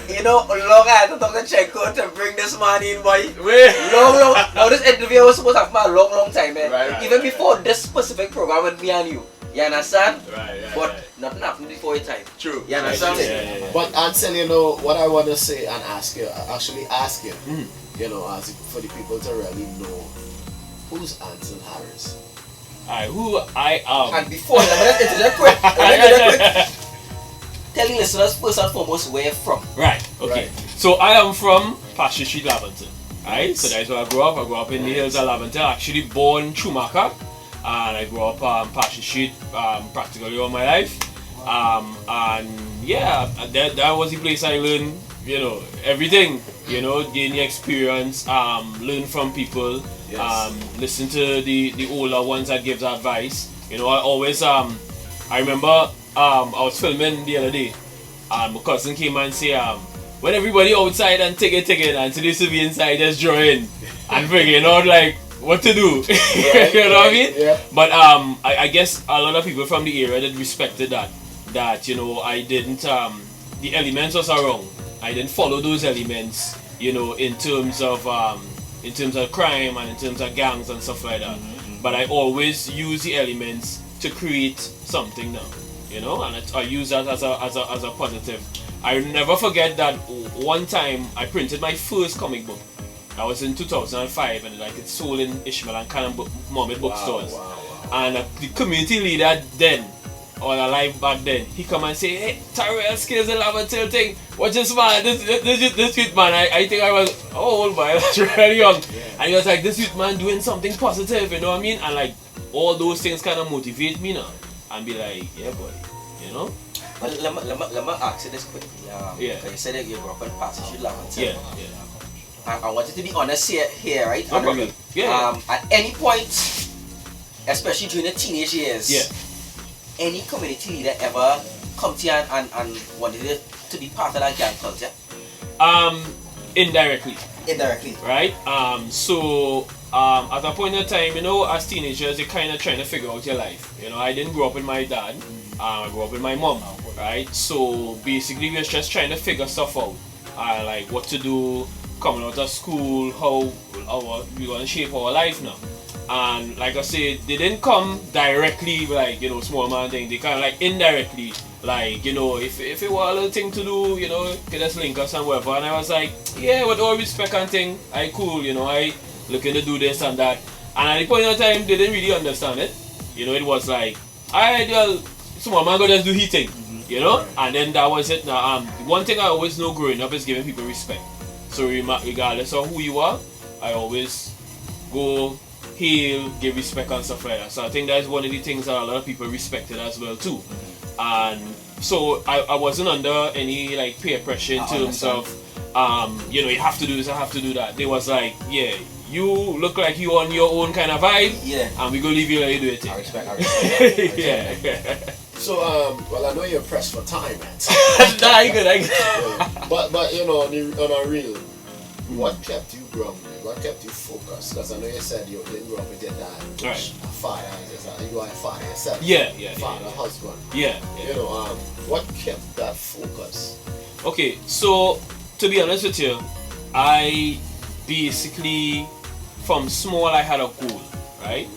You know, long I had to talk to Chenko to bring this man in, boy. Wait. Long. Now this interview was supposed to have a long time, man. Right, Even before this specific program with me and you. You understand? Right. But nothing happened before your time. True. You understand? Yeah. But Ancil, you know what I want to say and ask you, you know, as for the people to really know, who's Ancil Harris? Who I am. And before, let's get quick. Telling listeners first and foremost where you're from. Right. Okay. Right. So I am from Passion Street, Lavington. Right. So that's where I grew up. I grew up in the hills of Lavington. Actually born Schumacher. And I grew up Passion Street practically all my life. And yeah, that was the place I learned, you know, everything, you know, gain the experience, learn from people, listen to the older ones that gives advice. You know, I always, I remember I was filming the other day, and my cousin came and say, when everybody outside and take it, and so they to be inside just drawing and figuring out like what to do. You know what I mean? Yeah. But I guess a lot of people from the area that respected that you know I didn't the elements was wrong. I didn't follow those elements, you know, in terms of crime and in terms of gangs and stuff like that. But I always use the elements to create something now, you know, and I use that as a positive. I never forget that one time I printed my first comic book. I was in 2005 and like it's sold in Ishmael and Cannon Mohammed bookstores. And the community leader then, or alive back then, he come and say, hey, Tyrell Skills and Lavington thing. Watch this man, this youth man. I think I was old, but I was really young. And he was like, this youth man doing something positive, you know what I mean? And like all those things kind of motivate me now. And be like, yeah boy, you know? But let me ask you this quickly. You said that you grew up in Passion Street, Lavington. Yeah. I want you to be honest here, right? No problem. At any point, especially during the teenage years, any community leader ever come to you and wanted to be part of that gang culture? Indirectly. Right? So at a point in time, you know, as teenagers, you're kind of trying to figure out your life. You know, I didn't grow up with my dad. I grew up with my mom, right? So basically, we were just trying to figure stuff out. Like what to do, coming out of school, how we're going to shape our life now. And like I said, they didn't come directly like, you know, small man thing. They kind of like indirectly, like, you know, if it were a little thing to do, you know, could just link us and whatever. And I was like, yeah, with all respect and thing, I cool, you know, I looking to do this and that. And at the point in time, they didn't really understand it. You know, it was like, well, small man go just do his thing, you know. And then that was it. Now, one thing I always know growing up is giving people respect. So regardless of who you are, I always go hail, give respect and stuff like that. So I think that's one of the things that a lot of people respected as well too. And so I wasn't under any like peer pressure in terms of you know, you have to do this, I have to do that. They was like, yeah, you look like you on your own kind of vibe, and we go leave you like you do it. I respect. Yeah. So well, I know you're pressed for time, man. I good. But you know, on a real, what kept you grounded? What kept you focused? Because I know you said you didn't grow up with your dad, which right. A father, you are a father yourself. Yeah. Father, husband. Yeah. You know, what kept that focus? Okay, so to be honest with you, I basically, from small I had a goal, right?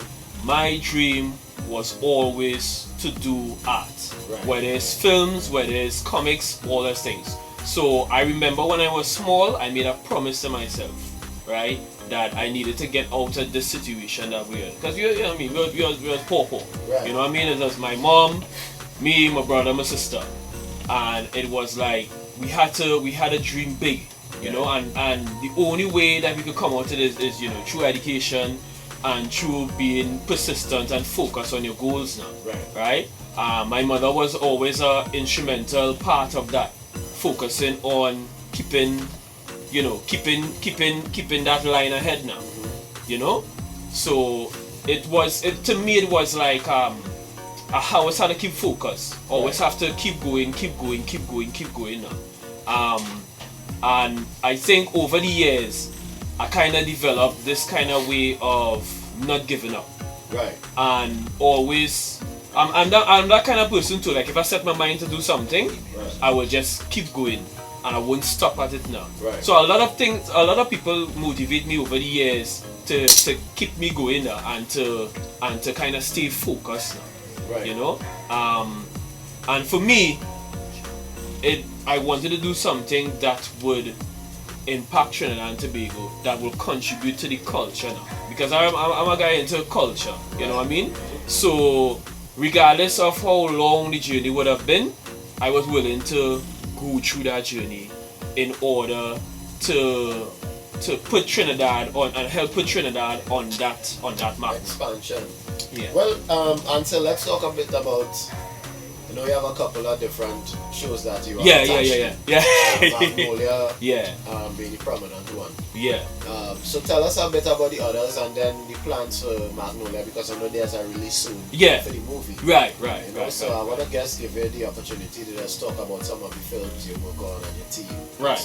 My dream was always to do art, right. Whether it's films, whether it's comics, all those things. So I remember when I was small, I made a promise to myself, right, that I needed to get out of this situation that we're in. Because you know what I mean, we were poor. Right. You know what I mean? It was my mom, me, my brother, my sister. And it was like we had to dream big, you know, and the only way that we could come out of this is, you know, through education and through being persistent and focused on your goals now. Right? My mother was always an instrumental part of that, focusing on keeping that line ahead now. You know? So to me it was like I always had to keep focus. Always have to keep going now. And I think over the years I kind of developed this kind of way of not giving up. Right. And always I'm that kind of person too. Like if I set my mind to do something, I will just keep going and I won't stop at it now. Right. So a lot of people motivate me over the years to keep me going and to kind of stay focused now. Right. You know, and for me, I wanted to do something that would impact Trinidad and Tobago, that will contribute to the culture now, because I'm a guy into culture, you know what I mean? So regardless of how long the journey would have been, I was willing to go through that journey in order to put Trinidad on and help put Trinidad on that map. Expansion. Yeah. Well, Ancil, let's talk a bit about. You know, you have a couple of different shows that you are attached to. Magnolia, being the prominent one. Yeah. So tell us a bit about the others and then the plans for Magnolia, because I know there's a release soon for the movie. Right. You know, so I want to give you the opportunity to just talk about some of the films you work on and your team. Right.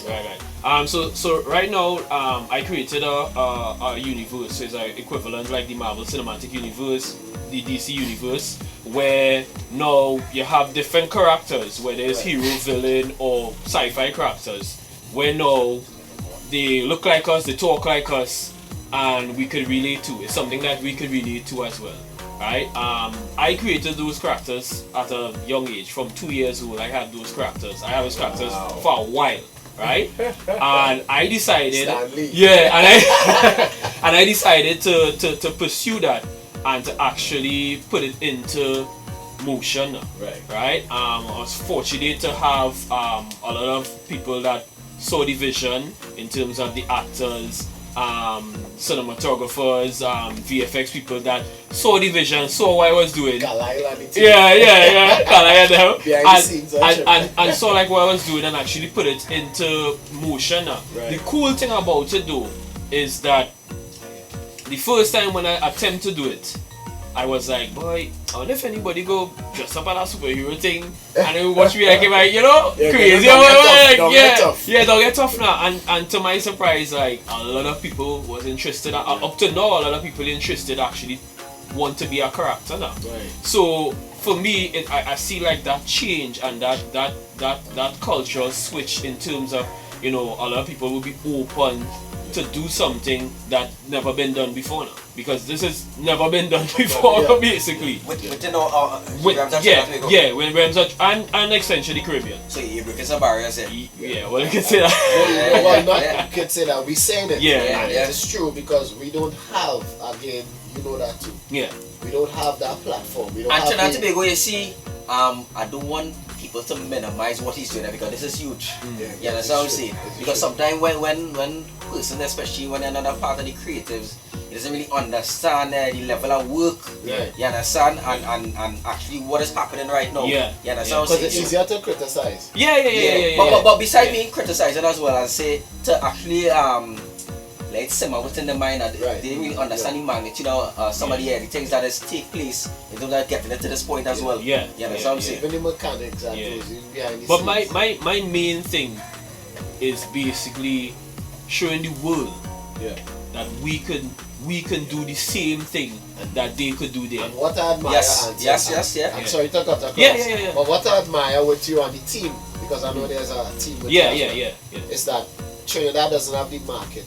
So right now, I created a universe. So it's an equivalent like the Marvel Cinematic Universe, the DC Universe, where now you have different characters, whether it's hero, villain, or sci-fi characters, where now they look like us, they talk like us, and we could relate to. It's something that we could relate to as well, right? I created those characters at a young age. From 2 years old, I had those characters. I had those characters for a while, right? And I decided, and I decided to pursue that and to actually put it into motion. Right. I was fortunate to have a lot of people that saw the vision in terms of the actors, cinematographers, VFX people that saw the vision, saw what I was doing. And saw like what I was doing and actually put it into motion. The cool thing about it though is that the first time when I attempt to do it, I was like, boy, I wonder if anybody go dress up as a superhero thing and they watch me like, you know, crazy. Don't get tough now. And to my surprise, like a lot of people was interested. Up to now, a lot of people interested actually want to be a character now. So for me, I see like that change and that cultural switch in terms of, you know, a lot of people will be open to do something that never been done before now, because this has never been done before, basically. When Rams and essentially Caribbean. So you're breaking some barriers there. Well, you can say that. You can say that. We saying it. It's true, because we don't have, again, you know that too. We don't have that platform. We don't have Trinidad and Tobago, you see, I don't want people to minimize what he's doing there, because this is huge. You understand what I'm saying? Because sometimes when person, especially when they're not a part of the creatives, he doesn't really understand the level of work. You understand? And actually what is happening right now. You understand what I'm saying? Because it's easier to criticize. But besides being criticizing as well, I say to actually let simmer within the mind that they didn't really understand the magnitude of some of the things that has take place in terms of getting it to this point as well. You understand what I'm saying? Even the mechanics and those behind the But scenes. my main thing is basically showing the world that we can do the same thing that they could do there. And what I admire, I'm sorry to cut across. But what I admire with you and the team, because I know there's a team with you, is that Trinidad doesn't have the market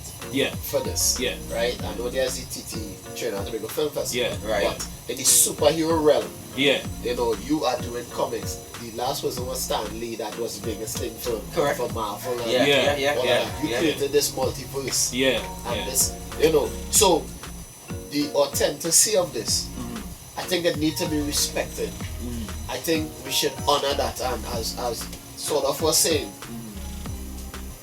for this. Right? I know there's the TT Trinidad and Tobago Film Festival. But in the superhero realm, you know, you are doing comics. The last was Stan Lee, that was the biggest thing for Marvel. You created this multiverse. And this, you know, so the authenticity of this, I think it needs to be respected. I think we should honor that, and as sort of was saying,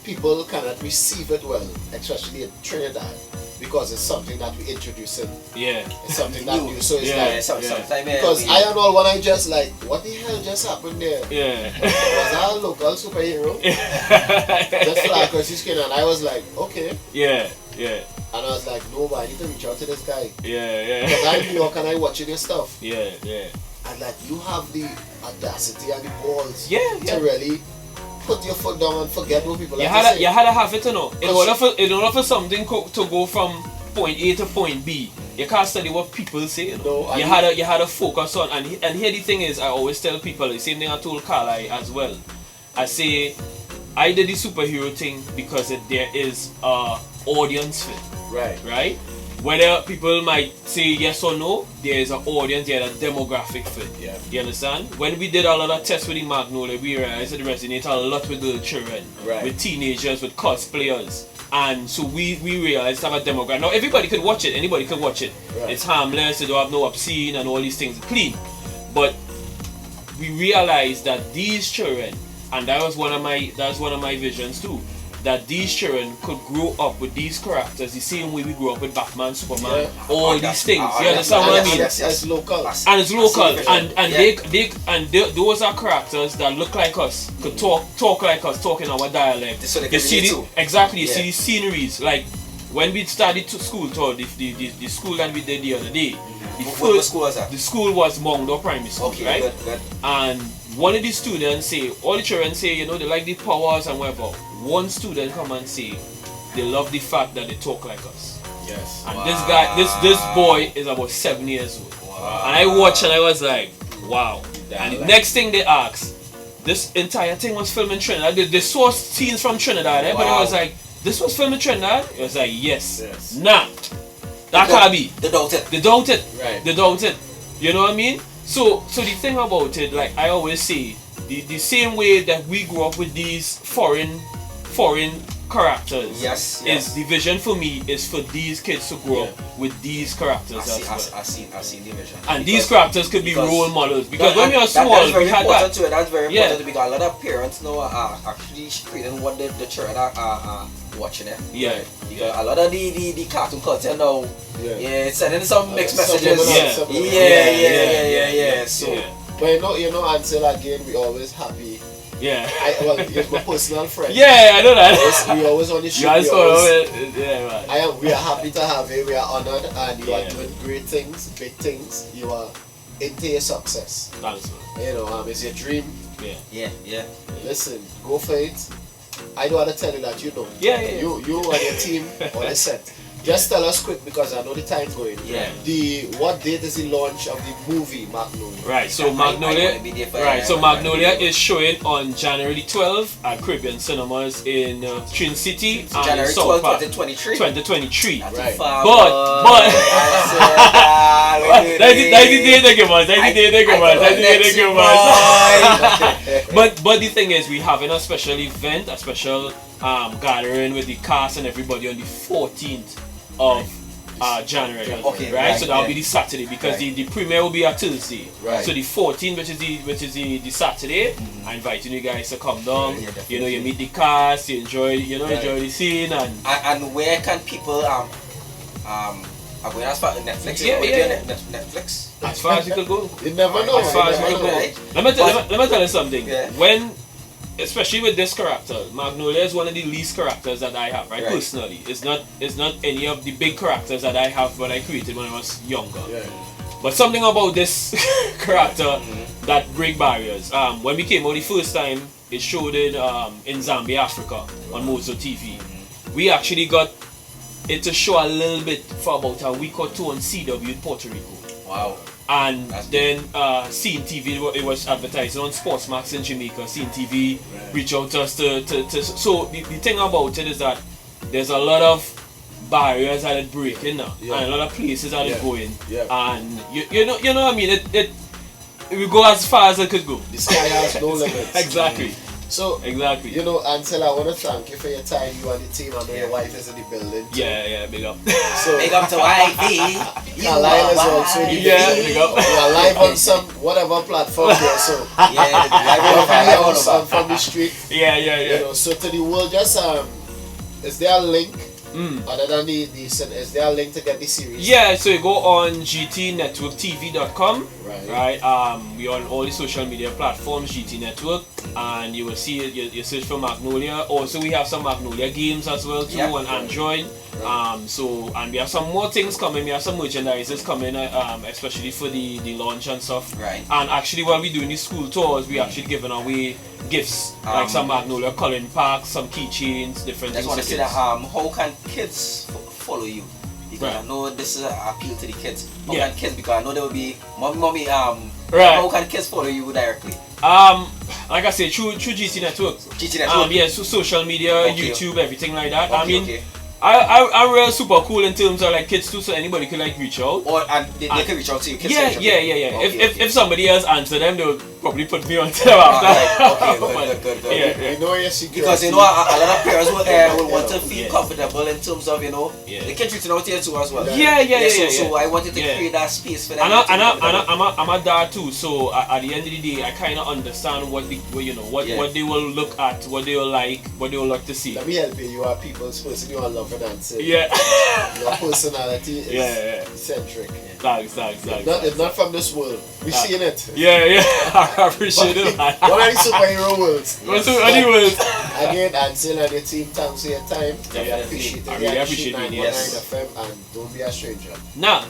people cannot receive it well, especially in Trinidad, because it's something that we introducing. It's something that new. So it's because I and all when I just like, what the hell just happened there? Was I a local superhero? Just fly across the screen, and I was like, okay. And I was like, no, but I need to reach out to this guy. Because I'm New York and I watching your stuff. And like, you have the audacity and the balls to really put your foot down and forget what people have to say. You had to have it, you know. In order for something to go from point A to point B, you can't study what people say. You know? You had to focus on. And here the thing is, I always tell people the same thing I told Carly as well. I say, I did the superhero thing because there is a audience fit. Right? Whether people might say yes or no, there is an audience, there is a demographic fit. Yeah. You understand? When we did a lot of tests with the Magnolia, we realized it resonated a lot with little children, with teenagers, with cosplayers. And so we realized have a demographic. Now everybody could watch it, anybody could watch it. It's harmless, it don't have no obscene and all these things, clean. But we realized that these children, and that was one of my visions too, that these children could grow up with these characters the same way we grew up with Batman, Superman, all these things. You understand what I mean? It's local. And it's local, and those are characters that look like us, could talk like us, talk in our dialect. So you see you see the sceneries. Like when we started to school tour, the school that we did the other day. What school was that? The school was Mongdo Primary School, right? Good. And one of the students say, all the children say, you know, they like the powers and whatever. One student come and say, they love the fact that they talk like us. Yes. And this guy, this boy is about 7 years old. Wow. And I watched and I was like, wow. And the next thing they asked, this entire thing was filmed in Trinidad. They saw scenes from Trinidad, but it was like, this was filmed in Trinidad? It was like, yes. Nah. That can't be. They doubt it. They doubt it. Right. They doubt it. You know what I mean? So the thing about it, like I always say, the same way that we grew up with these foreign characters, is the vision for me is for these kids to grow up with these characters as well. I see the vision. And these characters could be role models because when we were small, we had that. That's very important because a lot of parents now are actually creating what the children are watching it. Yeah. Because a lot of the cartoon content now, sending some mixed messages. So, but you know, Ancil, again, we always happy. Yeah. He's my personal friend. Yeah, I know that. We always on the show. We are happy to have you. We are honored, and you are doing great things, big things. You are into your success. Thanks, man. You know, it's your dream. Yeah. Listen, go for it. I don't want to tell you that, you know. Yeah. You and your team on the set. Just tell us quick because I know the time's going. Yeah. What date is the launch of the movie Magnolia? Right. So Magnolia. So Magnolia is showing on January 12th at Caribbean Cinemas in Trin City and January South 12th, Park. 2023. Right. But that's the day they give us. But the thing is, we're having a special event, a special gathering with the cast and everybody on the 14th of January. Right? So that'll be the Saturday because the premiere will be a Thursday. Right. So the 14th, which is the Saturday, I'm inviting you guys to come down. You know, you meet the cast, you enjoy the scene and where can people are going as far as Netflix? Netflix. As far as you could go. You never know. As far as you could go. Let me tell you something. When, especially with this character, Magnolia is one of the least characters that I have, right? Personally, it's not any of the big characters that I have when I created when I was younger. But something about this character that break barriers. When we came out the first time, it showed it in Zambia, Africa, on Mozo TV. We actually got it to show a little bit for about a week or two on CW in Puerto Rico. Wow. And then Scene TV, it was advertising on Sportsmax in Jamaica. Scene TV reached out to us to so the thing about it is that there's a lot of barriers that it breaking now, and a lot of places that it going. And you know what I mean, it will go as far as it could go. The sky has no limits. Exactly. So, exactly. You know, Ancil, I want to thank you for your time, you and the team. I know your wife is in the building. Yeah, big up. So, big up to wifey. Carlisle is also in the building. Big up. We are live on some whatever platform here, so live from the street. Yeah. You know, so to the world, just is there a link? Other than is there a link to get the series? Yeah, so you go on gtnetworktv.com. Right. We are on all the social media platforms, GT Network, and you will see it. You search for Magnolia. Also, we have some Magnolia games as well too on Android. And we have some more things coming. We have some merchandises coming, especially for the launch and stuff. Right. And actually, while we're doing these school tours, we actually giving away gifts like some Magnolia coloring packs, some keychains, different things. I just want to say that how can kids follow you? Because I know this is an appeal to the kids. How can kids? Because I know there will be mommy. How can kids follow you directly? Like I say, through GT Network. GT Network. Yeah, so social media, YouTube, everything like that. Okay, I mean, I'm real super cool in terms of like kids too, so anybody could like reach out. Or and they can reach out to you. Kids Yeah. Okay, If somebody else answer them, they'll probably put me on them after. Okay, good. Yeah. You know your secret. Because you know a lot of parents will want to feel comfortable in terms of the kids reaching out here too as well. So I wanted to create that space for them. And I'm a dad too, so at the end of the day, I kind of understand what they will look at, what they will like, what they will like to see. Let me help you. You are people's person. You are love and answer. Yeah. Your personality is eccentric. Thanks. It's not from this world. We're seeing it. Yeah. I appreciate it. One of the superhero worlds. Again, Ancil and your team, thanks for your time. Yeah, I appreciate it. I really appreciate it. Yes. FM and don't be a stranger. Nah.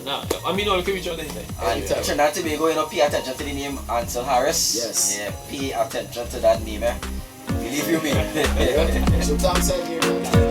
I mean, all can reach out anytime. And Trinidad and Tobago, pay attention to the name Ancil Harris. Yes. Yeah, pay attention to that name. Believe you me. So thanks again.